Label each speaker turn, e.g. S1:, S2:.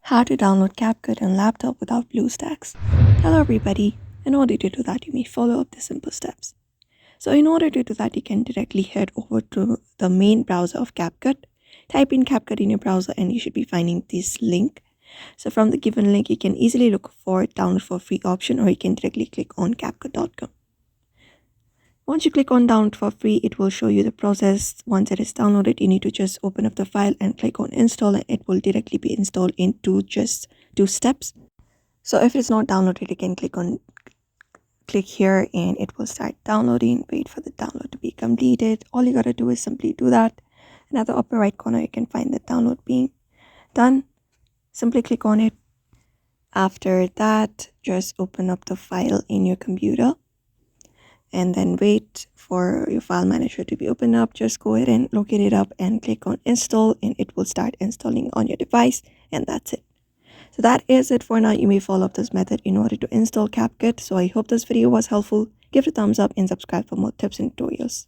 S1: How to download CapCut on laptop without Bluestacks. Hello everybody. In order to do that, you may follow up the simple steps. So in order to do that, you can directly head over to the main browser of CapCut. Type in CapCut in your browser and you should be finding this link. So from the given link, you can easily look for download for free option, or you can directly click on CapCut.com. Once you click on download for free, it will show you the process. Once it is downloaded, you need to just open up the file and click on install, and it will directly be installed in just 2 steps. So if it's not downloaded, you can click here and it will start downloading. Wait for the download to be completed. All you gotta do is simply do that. And at the upper right corner, you can find the download being done. Simply click on it. After that, just open up the file in your computer and then wait for your file manager to be opened up. Just go ahead and locate it up and click on install, and it will start installing on your device, and that's it. So that is it for now. You may follow up this method in order to install CapCut. So I hope this video was helpful. Give it a thumbs up and subscribe for more tips and tutorials.